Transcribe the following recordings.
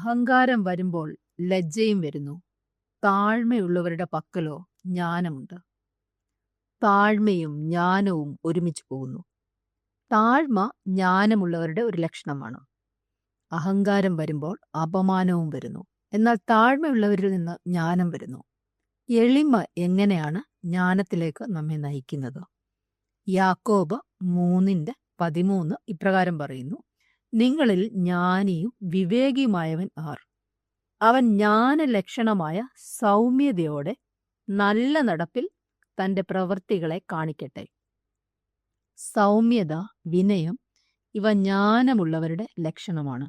അഹങ്കാരം വരുമ്പോൾ ലജ്ജയും വരുന്നു. താഴ്മയുള്ളവരുടെ പക്കലോ ജ്ഞാനമുണ്ട്. താഴ്മയും ജ്ഞാനവും ഒരുമിച്ച് പോകുന്നു. താഴ്മ ജ്ഞാനമുള്ളവരുടെ ഒരു ലക്ഷണമാണ്. അഹങ്കാരം വരുമ്പോൾ അപമാനവും വരുന്നു. എന്നാൽ താഴ്മയുള്ളവരിൽ നിന്ന് ജ്ഞാനം വരുന്നു. എളിമ എങ്ങനെയാണ് ജ്ഞാനത്തിലേക്ക് നമ്മെ നയിക്കുന്നത്? യാക്കോബ് 3:13 ഇപ്രകാരം പറയുന്നു: നിങ്ങളിൽ ജ്ഞാനിയും വിവേകിയുമായവൻ ആർ? അവൻ ജ്ഞാനലക്ഷണമായ സൗമ്യതയോടെ നല്ല നടപ്പിൽ തൻ്റെ പ്രവൃത്തികളെ കാണിക്കട്ടെ. സൗമ്യത, വിനയം ഇവ ജ്ഞാനമുള്ളവരുടെ ലക്ഷണമാണ്.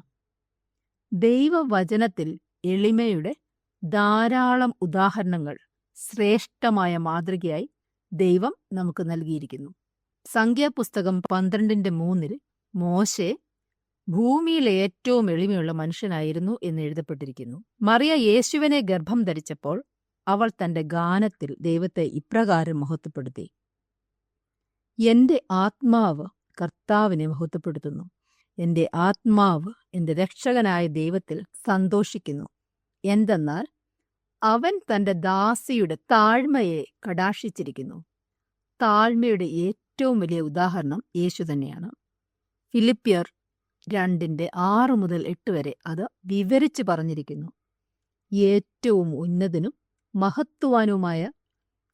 ദൈവവചനത്തിൽ എളിമയുടെ ധാരാളം ഉദാഹരണങ്ങൾ ശ്രേഷ്ഠമായ മാതൃകയായി ദൈവം നമുക്ക് നൽകിയിരിക്കുന്നു. സംഖ്യാപുസ്തകം 12:3 മോശെ ഭൂമിയിലെ ഏറ്റവും എളിമയുള്ള മനുഷ്യനായിരുന്നു എന്ന് എഴുതപ്പെട്ടിരിക്കുന്നു. മറിയ യേശുവിനെ ഗർഭം ധരിച്ചപ്പോൾ അവൾ തന്റെ ഗാനത്തിൽ ദൈവത്തെ ഇപ്രകാരം മഹത്വപ്പെടുത്തി: എന്റെ ആത്മാവ് കർത്താവിനെ മഹത്വപ്പെടുത്തുന്നു. എന്റെ ആത്മാവ് എന്റെ രക്ഷകനായ ദൈവത്തിൽ സന്തോഷിക്കുന്നു. എന്തെന്നാൽ അവൻ തന്റെ ദാസിയുടെ താഴ്മയെ കടാക്ഷിച്ചിരിക്കുന്നു. താഴ്മയുടെ ഏറ്റവും വലിയ ഉദാഹരണം യേശു തന്നെയാണ്. ഫിലിപ്പിയർ 2:6-8 വരെ അത് വിവരിച്ച് പറഞ്ഞിരിക്കുന്നു. ഏറ്റവും ഉന്നതനും മഹത്വാനുമായ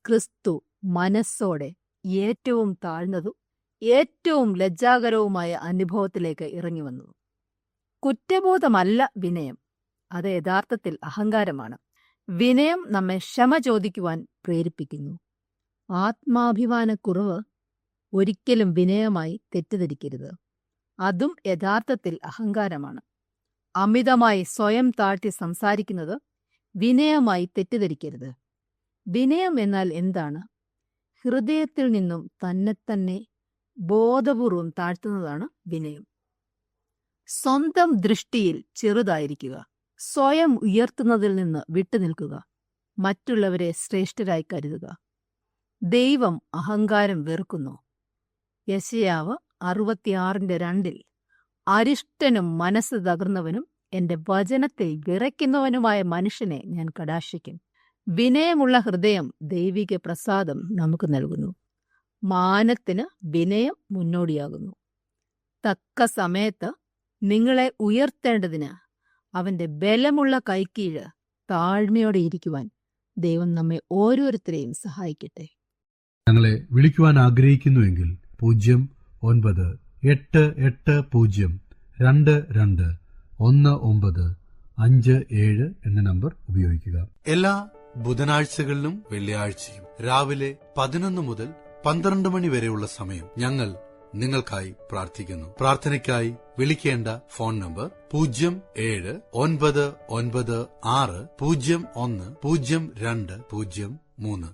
ക്രിസ്തു മനസ്സോടെ ഏറ്റവും താഴ്ന്നതും ഏറ്റവും ലജ്ജാകരവുമായ അനുഭവത്തിലേക്ക് ഇറങ്ങി വന്നു. കുറ്റബോധമല്ല വിനയം, അത് യഥാർത്ഥത്തിൽ അഹങ്കാരമാണ്. വിനയം നമ്മെ ക്ഷമ ചോദിക്കുവാൻ പ്രേരിപ്പിക്കുന്നു. ആത്മാഭിമാനക്കുറവ് ഒരിക്കലും വിനയമായി തെറ്റിദ്ധരിക്കരുത്. അതും യഥാർത്ഥത്തിൽ അഹങ്കാരമാണ്. അമിതമായി സ്വയം താഴ്ത്തി സംസാരിക്കുന്നത് വിനയമായി തെറ്റിദ്ധരിക്കരുത്. വിനയം എന്നാൽ എന്താണ്? ഹൃദയത്തിൽ നിന്നും തന്നെ ബോധപൂർവം താഴ്ത്തുന്നതാണ് വിനയം. സ്വന്തം ദൃഷ്ടിയിൽ ചെറുതായിരിക്കുക. സ്വയം ഉയർത്തുന്നതിൽ നിന്ന് വിട്ടുനിൽക്കുക. മറ്റുള്ളവരെ ശ്രേഷ്ഠരായി കരുതുക. ദൈവം അഹങ്കാരം വെറുക്കുന്നു. യെശയ്യാവ് 66:2 അരിഷ്ടനും മനസ്സ് തകർന്നവനും എന്റെ വചനത്തിൽ വിറയ്ക്കുന്നവനുമായ മനുഷ്യനെ ഞാൻ കടാക്ഷിക്കും. വിനയമുള്ള ഹൃദയം ദൈവിക പ്രസാദം നമുക്ക് നൽകുന്നു. മാനത്തിന് വിനയം മുന്നോടിയാകുന്നു. തക്ക സമയത്ത് നിങ്ങളെ ഉയർത്തേണ്ടതിന് അവന്റെ ബലമുള്ള കൈക്കീഴ് താഴ്മയോടെ ഇരിക്കുവാൻ ദൈവം നമ്മെ ഓരോരുത്തരെയും സഹായിക്കട്ടെ. ഞങ്ങളെ വിളിക്കുവാൻ ആഗ്രഹിക്കുന്നുവെങ്കിൽ 0988-22-1957 എന്ന നമ്പർ ഉപയോഗിക്കുക. എല്ലാ ബുധനാഴ്ചകളിലും വെള്ളിയാഴ്ചയും രാവിലെ 11 മുതൽ 12 മണി വരെയുള്ള സമയം ഞങ്ങൾ നിങ്ങൾക്കായി പ്രാർത്ഥിക്കുന്നു. പ്രാർത്ഥനയ്ക്കായി വിളിക്കേണ്ട ഫോൺ നമ്പർ 079960010203.